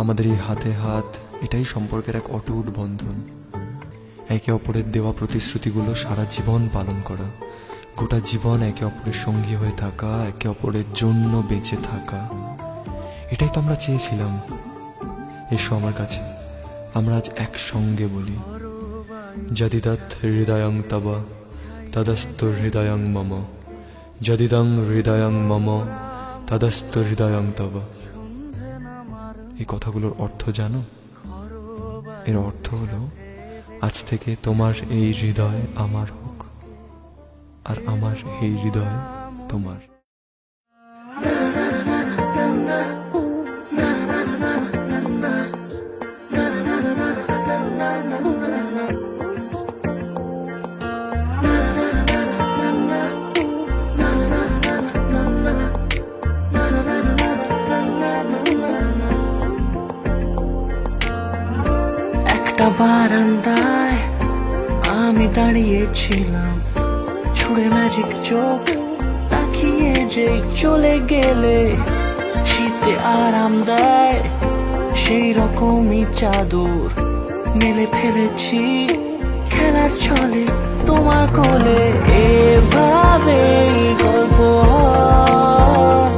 আমাদের এই হাতে হাত, এটাই সম্পর্কের এক অটুট বন্ধন। একে অপরের দেওয়া প্রতিশ্রুতিগুলো সারা জীবন পালন করা, গোটা জীবন একে অপরের সঙ্গী হয়ে থাকা, একে অপরের জন্য বেঁচে থাকা, এটাই তো আমরা চেয়েছিলাম। এসো আমার কাছে, আমরা আজ একসঙ্গে বলি, যদিদৎ হৃদয়ং তব তদস্তু হৃদয়ং মম, যদিদং হৃদয়ং মম তদস্তু হৃদয়ং তব। এই কথাগুলোর অর্থ জানো? এর অর্থ হলো, আজ থেকে তোমার এই হৃদয় আমার হোক, আর আমার এই হৃদয় তোমার। একটা বারান্দায় আমি দাঁড়িয়েছিলাম, ছুঁড়ে ম্যাজিক চোখ তাকিয়ে যে চলে গেলে, শীতে আরাম দেয় সেই রকমই চাদর মেলে ফেলেছি খেলার ছলে তোমার কোলে। এভাবে গল্প হয়